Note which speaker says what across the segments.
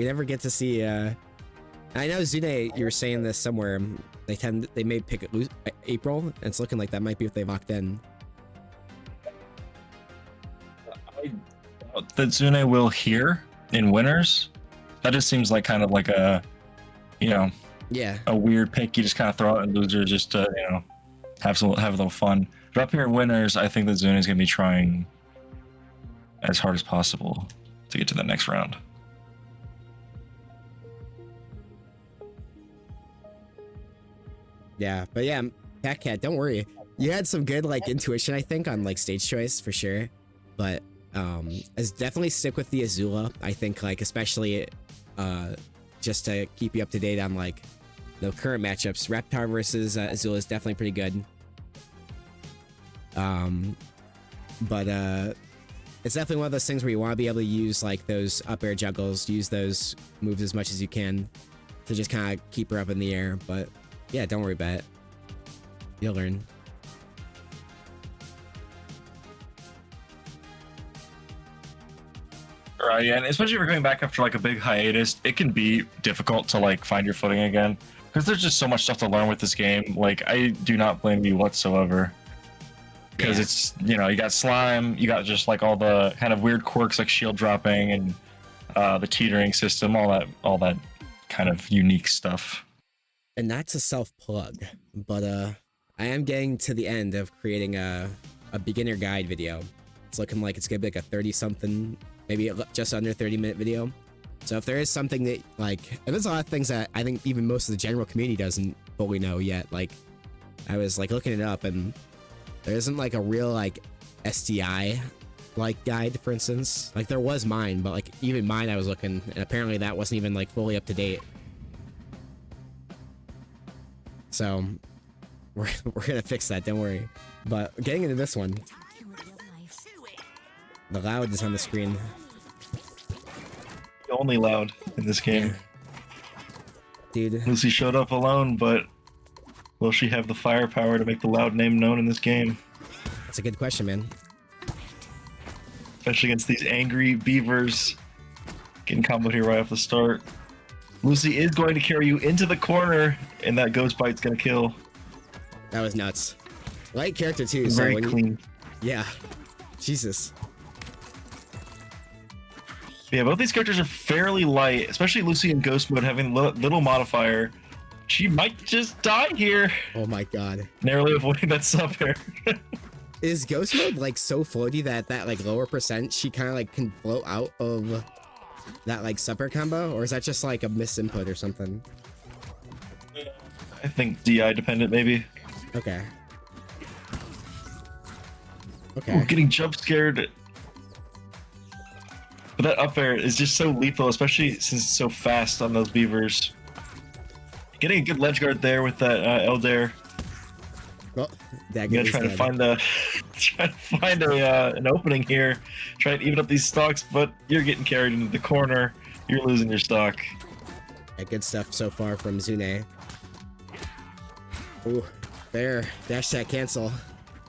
Speaker 1: We never get to see. I know Zuunae, you were saying this somewhere. They may pick April, and it's looking like that might be what they locked in.
Speaker 2: I doubt that Zuunae will here in winners. That just seems like kind of like a,
Speaker 1: Yeah,
Speaker 2: a weird pick. You just kind of throw out in losers just to have a little fun. But up here in winners, I think that Zuunae is going to be trying as hard as possible to get to the next round.
Speaker 1: yeah, but yeah, Cat, don't worry. You had some good like intuition, I think, on like stage choice for sure. But as definitely stick with the Azula. I think like especially just to keep you up to date on like the current matchups. Reptar versus Azula is definitely pretty good. But it's definitely one of those things where you want to be able to use like those up air juggles, use those moves as much as you can to just kind of keep her up in the air. But yeah, don't worry about it. You'll learn.
Speaker 2: Right, yeah, and especially if you're going back after like a big hiatus, it can be difficult to like find your footing again because there's just so much stuff to learn with this game. Like, I do not blame you whatsoever because it's you got slime, you got just like all the kind of weird quirks like shield dropping and the teetering system, all that kind of unique stuff.
Speaker 1: And that's a self-plug, but I am getting to the end of creating a beginner guide video. It's looking like it's gonna be like a 30-something, maybe just under 30-minute video. So if there is something that like, and there's a lot of things that I think even most of the general community doesn't fully know yet. Like, I was like looking it up, and there isn't like a real like STI like guide, for instance. Like there was mine, but like even mine I was looking, and apparently that wasn't even like fully up to date. So we're gonna fix that, don't worry. But getting into this one, the loud is on the screen.
Speaker 2: The only loud in this game.
Speaker 1: Dude.
Speaker 2: Lucy showed up alone, but will she have the firepower to make the loud name known in this game?
Speaker 1: That's a good question, man.
Speaker 2: Especially against these angry Beavers. Getting comboed here right off the start. Lucy is going to carry you into the corner, and that ghost bite's gonna kill.
Speaker 1: That was nuts. Light character too, so
Speaker 2: very clean.
Speaker 1: Yeah. Jesus.
Speaker 2: Yeah, both these characters are fairly light, especially Lucy in Ghost Mode having little modifier. She might just die here.
Speaker 1: Oh my god.
Speaker 2: Narrowly avoiding that sub air.
Speaker 1: Is Ghost Mode like so floaty that like lower percent she kind of like can float out of that like sub air combo, or is that just like a misinput or something?
Speaker 2: I think DI dependent maybe.
Speaker 1: Okay. Okay.
Speaker 2: Ooh, getting jump scared. But that up air is just so lethal, especially since it's so fast on those Beavers. Getting a good ledge guard there with that Elder.
Speaker 1: Well,
Speaker 2: I'm gonna try to find an opening here. Try and even up these stocks, but you're getting carried into the corner. You're losing your stock.
Speaker 1: Yeah, good stuff so far from Zuunae. Ooh, there. Dash that cancel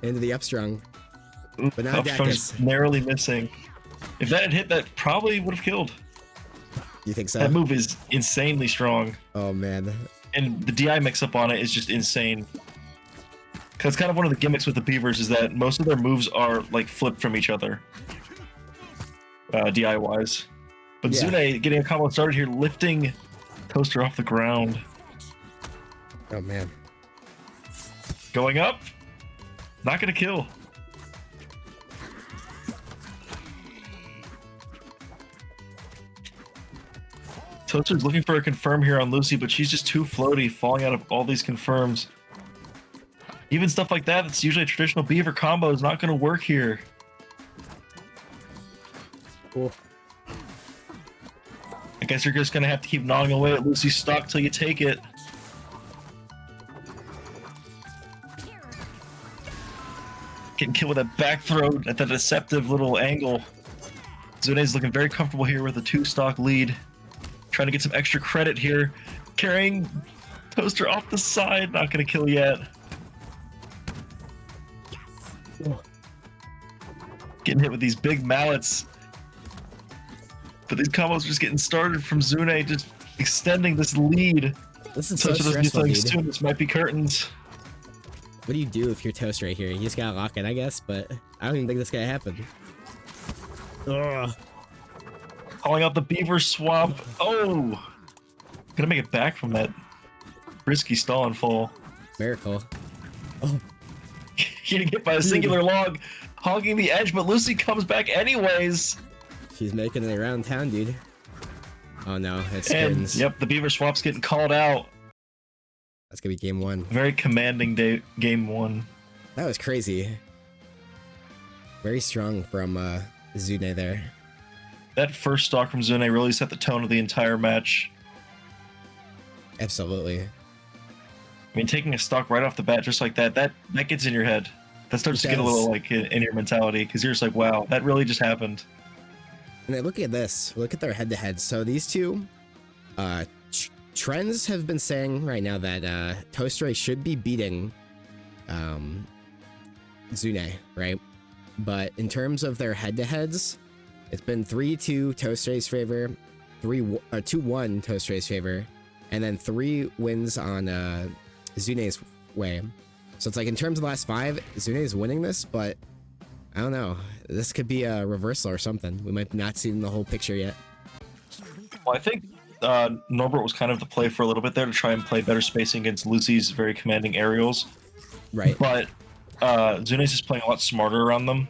Speaker 1: into the upstrung. But now
Speaker 2: Upstrung's narrowly missing. If that had hit, that probably would have killed.
Speaker 1: You think so?
Speaker 2: That move is insanely strong.
Speaker 1: Oh man.
Speaker 2: And the DI mix-up on it is just insane. Because kind of one of the gimmicks with the Beavers is that most of their moves are like flipped from each other. DI-wise. But yeah. Zuunae getting a combo started here, lifting Toastre off the ground.
Speaker 1: Oh man.
Speaker 2: Going up. Not gonna kill. Toaster's looking for a confirm here on Lucy, but she's just too floaty, falling out of all these confirms. Even stuff like that, that's usually a traditional Beaver combo, is not going to work here.
Speaker 1: Cool.
Speaker 2: I guess you're just going to have to keep gnawing away at Lucy's stock till you take it. Getting killed with that back throw at the deceptive little angle. Zuunae's looking very comfortable here with a 2-stock lead. Trying to get some extra credit here. Carrying Toastre off the side. Not going to kill yet. Getting hit with these big mallets. But these combos are just getting started from Zuunae, just extending this lead.
Speaker 1: This is so
Speaker 2: Toastre doesn't do
Speaker 1: stressful,
Speaker 2: something
Speaker 1: dude.
Speaker 2: soon. This might be curtains.
Speaker 1: What do you do if you're Toast right here? You just gotta lock it, I guess, but I don't even think this gonna happen. Ugh.
Speaker 2: Calling out the Beaver swap. Oh! Gonna make it back from that risky stall and fall.
Speaker 1: Miracle. Oh,
Speaker 2: Getting hit by a singular log, hogging the edge, but Lucy comes back anyways.
Speaker 1: she's making it around town, dude. Oh no, it's
Speaker 2: And
Speaker 1: curtains.
Speaker 2: yep, the Beaver swap's getting called out.
Speaker 1: That's gonna be game one.
Speaker 2: Very commanding game one.
Speaker 1: That was crazy. Very strong from Zuunae there.
Speaker 2: That first stock from Zuunae really set the tone of the entire match.
Speaker 1: Absolutely.
Speaker 2: I mean, taking a stock right off the bat just like that, that gets in your head. That starts to get a little like in your mentality because you're just like, wow, that really just happened.
Speaker 1: And then look at this. Look at their head-to-head. So these two, trends have been saying right now that Toastre should be beating Zuunae, right? But in terms of their head-to-heads, it's been 3-2 Toastre's favor, 2-1 Toastre's favor, and then 3 wins on Zuunae's way. So it's like in terms of the last 5, Zuunae's winning this, but I don't know. This could be a reversal or something. We might not see the whole picture yet.
Speaker 2: Well, I think Norbert was kind of the play for a little bit there to try and play better spacing against Lucy's very commanding aerials.
Speaker 1: Right.
Speaker 2: But Zuunae's just playing a lot smarter around them.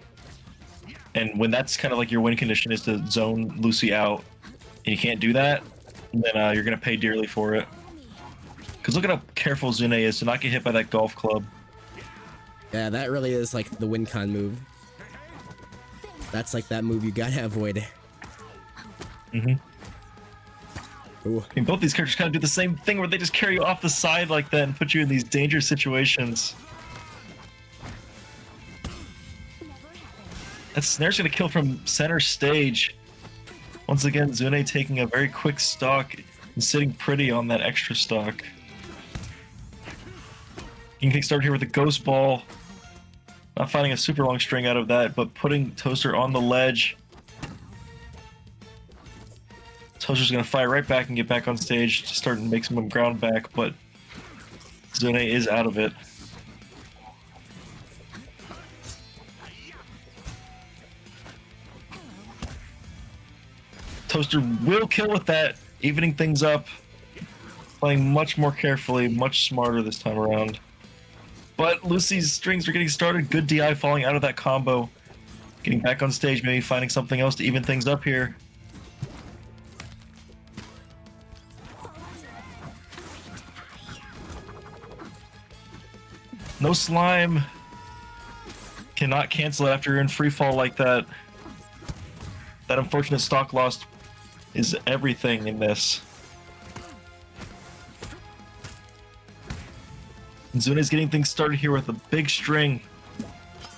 Speaker 2: And when that's kind of like your win condition is to zone Lucy out, and you can't do that, then you're going to pay dearly for it. Because look at how careful Zuunae is to not get hit by that golf club.
Speaker 1: Yeah, that really is like the win con move. That's like that move you gotta avoid.
Speaker 2: Mm-hmm.
Speaker 1: Ooh.
Speaker 2: I mean, both these characters kind of do the same thing where they just carry you off the side like that and put you in these dangerous situations. That snare's gonna kill from center stage. Once again, Zuunae taking a very quick stock and sitting pretty on that extra stock. You can start here with a ghost ball. Not finding a super long string out of that, but putting Toaster on the ledge. Toaster's gonna fire right back and get back on stage to start and make some ground back, but Zuunae is out of it. Toaster will kill with that, evening things up. Playing much more carefully, much smarter this time around. But Lucy's strings are getting started. Good DI falling out of that combo. Getting back on stage, maybe finding something else to even things up here. No slime. Cannot cancel it after you're in free fall like that. That unfortunate stock loss is everything in this. And Zuunae's getting things started here with a big string.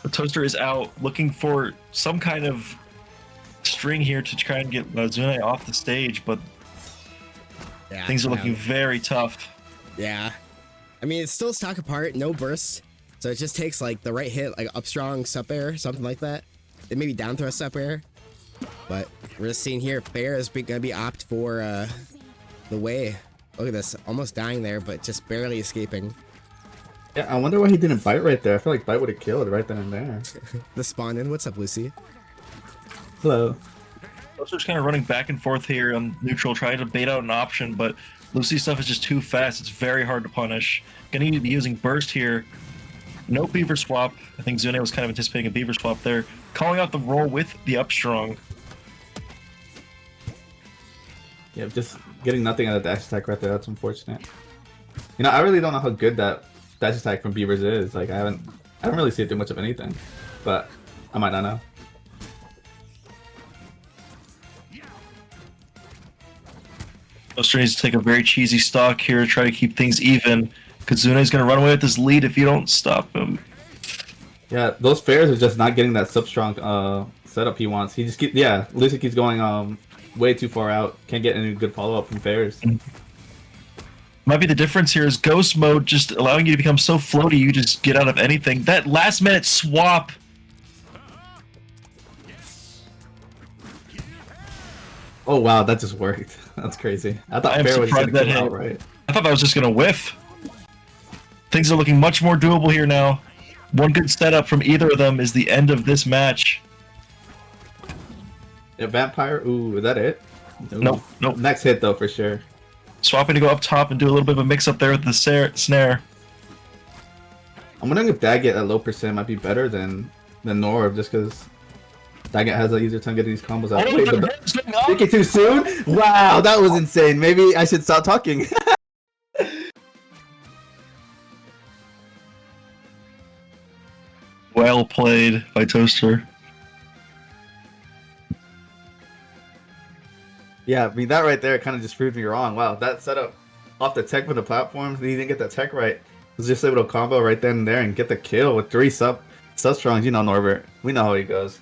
Speaker 2: The Toaster is out, looking for some kind of string here to try and get Zuunae off the stage, but
Speaker 1: Yeah,
Speaker 2: things are looking very tough.
Speaker 1: Yeah. I mean, it's still stock apart, no burst. So it just takes like the right hit, like up strong, sup air, something like that. Then maybe down throw sup air. But we're just seeing here, Bear is gonna be opt for the way. Look at this, almost dying there, but just barely escaping.
Speaker 3: Yeah, I wonder why he didn't bite right there. I feel like bite would have killed right then and there.
Speaker 1: The spawn in. What's up, Lucy?
Speaker 3: Hello.
Speaker 2: Toaster's kind of running back and forth here on neutral, trying to bait out an option, but Lucy's stuff is just too fast. It's very hard to punish. Gonna need to be using burst here. No Beaver swap. I think Zuunae was kind of anticipating a Beaver swap there. Calling out the roll with the upstrong.
Speaker 3: Yeah, just getting nothing out of the dash attack right there. That's unfortunate. You know, I really don't know how good that dash attack from Beavers is. Like, I don't really see it do much of anything, but I might not know.
Speaker 2: Toaster needs to take a very cheesy stock here to try to keep things even. Because Zuunae's going to run away with this lead if you don't stop him.
Speaker 3: Yeah, those fairs are just not getting that sub-strong setup he wants. He just Lucy keeps going way too far out. Can't get any good follow-up from fairs.
Speaker 2: Might be the difference here is Ghost Mode just allowing you to become so floaty you just get out of anything. That last minute swap.
Speaker 3: Oh wow, that just worked. That's crazy. I
Speaker 2: I
Speaker 3: thought
Speaker 2: am
Speaker 3: Fair was gonna
Speaker 2: surprised that
Speaker 3: kill
Speaker 2: hit.
Speaker 3: outright.
Speaker 2: I thought that was just gonna whiff. Things are looking much more doable here now. One good setup from either of them is the end of this match.
Speaker 3: Yeah, Vampire. Ooh, is that it? Ooh.
Speaker 2: Nope.
Speaker 3: Next hit though, for sure.
Speaker 2: Swapping to go up top and do a little bit of a mix up there with the snare.
Speaker 3: I'm wondering if Daggett at low percent might be better than Norb, just because Daggett has an easier time getting these combos out.
Speaker 2: Oh,
Speaker 3: Wait,
Speaker 2: the
Speaker 3: but
Speaker 2: hair's going up.
Speaker 3: think it too soon? Wow, that was insane. Maybe I should stop talking.
Speaker 2: Well played by Toaster.
Speaker 3: Yeah, I mean, that right there kind of just proved me wrong. Wow, that setup off the tech for the platform, he didn't get the tech right. Was just able to combo right then and there and get the kill with 3 sub-strongs. You know Norbert. We know how he goes.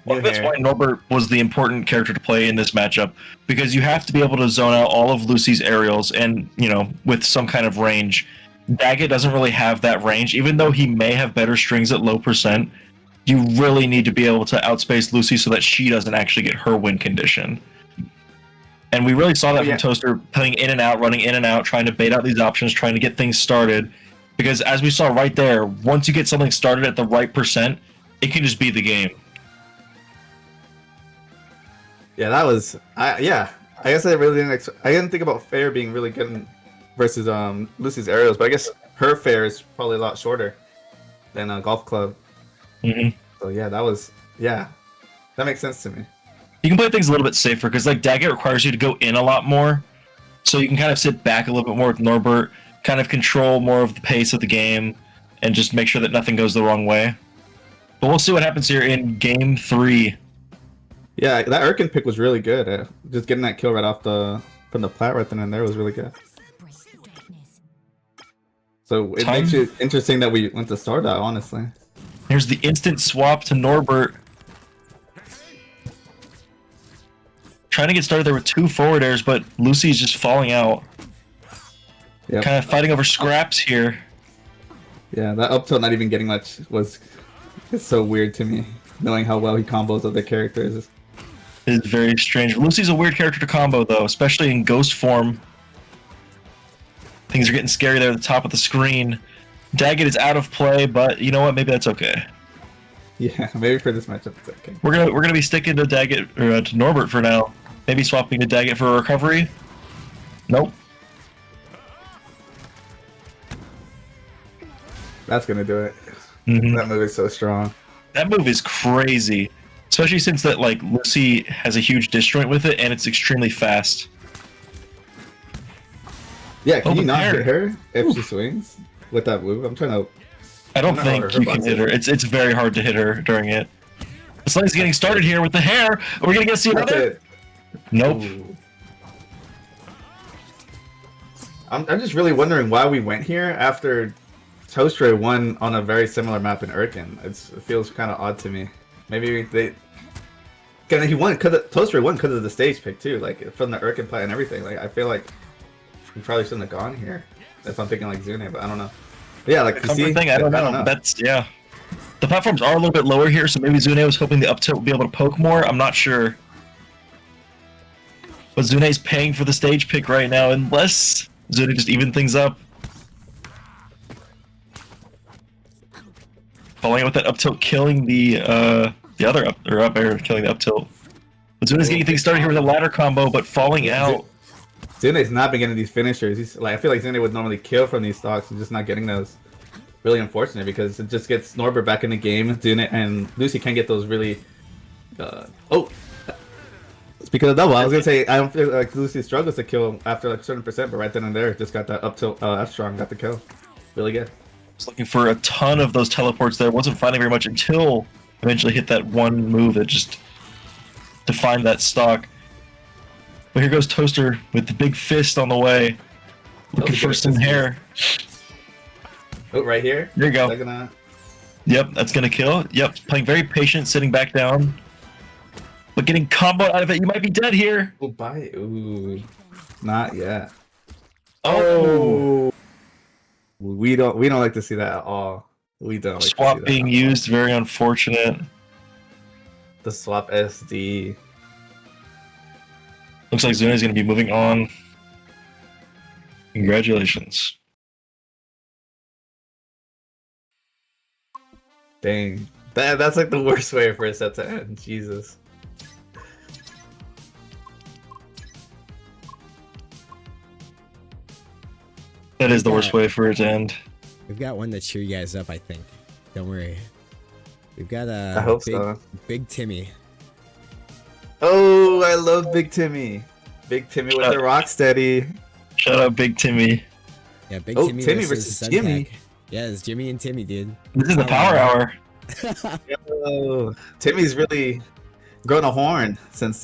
Speaker 2: Well, that's why Norbert was the important character to play in this matchup, because you have to be able to zone out all of Lucy's aerials and, you know, with some kind of range. Daggett doesn't really have that range. Even though he may have better strings at low percent, you really need to be able to outspace Lucy so that she doesn't actually get her win condition. And we really saw that from Toaster, playing in and out, running in and out, trying to bait out these options, trying to get things started. Because as we saw right there, once you get something started at the right percent, it can just be the game.
Speaker 3: Yeah, that was... I guess I really didn't... I didn't think about Fair being really good versus Lucy's aerials, but I guess her Fair is probably a lot shorter than Golf Club. So yeah, that was... Yeah, that makes sense to me.
Speaker 2: You can play things a little bit safer, because like Daggett requires you to go in a lot more, so you can kind of sit back a little bit more with Norbert, kind of control more of the pace of the game, and just make sure that nothing goes the wrong way. But we'll see what happens here in Game 3.
Speaker 3: Yeah, that Erkin pick was really good. Just getting that kill right off from the plat right then and there was really good. So it makes it interesting that we went to start out, honestly.
Speaker 2: Here's the instant swap to Norbert. Trying to get started there with 2 forward airs, but Lucy's just falling out.
Speaker 3: Yep.
Speaker 2: Kind of fighting over scraps here.
Speaker 3: Yeah, that up tilt not even getting much was... It's so weird to me, knowing how well he combos other characters.
Speaker 2: It is very strange. Lucy's a weird character to combo, though, especially in ghost form. Things are getting scary there at the top of the screen. Daggett is out of play, but you know what? Maybe that's okay.
Speaker 3: Yeah, maybe for this matchup it's okay.
Speaker 2: We're gonna be sticking to Daggett or to Norbert for now. Maybe swapping to Daggett for a recovery. Nope.
Speaker 3: That's gonna do it. That move is so strong.
Speaker 2: That move is crazy, especially since that like Lucy has a huge disjoint with it and it's extremely fast.
Speaker 3: Yeah, can you not hit her if she swings with that move? I'm trying to...
Speaker 2: I don't think you can hit her. It's very hard to hit her during it. Slay's getting started here with the hair. Are we gonna get see another? Nope.
Speaker 3: Ooh. I'm just really wondering why we went here after Toastre won on a very similar map in Erkin. It feels kind of odd to me. Maybe they... He won because Toastre won because of the stage pick too, like from the Erkin play and everything. Like I feel like we probably shouldn't have gone here. If I'm thinking like Zuunae, but I don't know. But yeah, like
Speaker 2: the thing, I don't know. That's The platforms are a little bit lower here, so maybe Zuunae was hoping the up tilt would be able to poke more. I'm not sure. But Zuunae's paying for the stage pick right now, unless Zuunae just even things up. Following up with that up tilt, killing the other up air, killing the up tilt. But Zuunae's getting things started here with a ladder combo, but falling out.
Speaker 3: Zuunae's not been getting these finishers. He's like, I feel like Zuunae would normally kill from these stocks and just not getting those. Really unfortunate because it just gets Norbert back in the game. Zuunae and Lucy can't get those really. It's because of double. I was gonna say I don't feel like Lucy struggles to kill after like a certain percent, but right then and there, just got that up tilt F strong, got the kill. Really good.
Speaker 2: Was looking for a ton of those teleports there. Wasn't finding very much until eventually hit that one move that just defined that stock. But here goes Toaster with the big fist on the way, looking for some hair.
Speaker 3: Oh, right here.
Speaker 2: There you go. Yep, that's gonna kill. Yep, playing very patient, sitting back down, but getting combo out of it. You might be dead here.
Speaker 3: Oh, bye. Ooh, not yet.
Speaker 2: Oh.
Speaker 3: We don't like to see that at all. We don't. Like
Speaker 2: swap being used, very unfortunate.
Speaker 3: The swap SD.
Speaker 2: Looks like Zuunae is going to be moving on. Congratulations.
Speaker 3: Dang. That's like the worst way for a set to end. Jesus.
Speaker 2: That is the worst way for it to end.
Speaker 1: We've got one to cheer you guys up, I think. Don't worry. We've got
Speaker 3: I hope so.
Speaker 1: Big Timmy.
Speaker 3: Oh, I love Big Timmy. Big Timmy with the Rocksteady.
Speaker 2: Shout out Big Timmy.
Speaker 1: Yeah, Big
Speaker 3: Oh,
Speaker 1: Timmy,
Speaker 3: Timmy versus
Speaker 1: Suntech.
Speaker 3: Jimmy.
Speaker 1: Yeah, it's Jimmy and Timmy, dude.
Speaker 2: This is the power hour.
Speaker 3: Yo, Timmy's really grown a horn since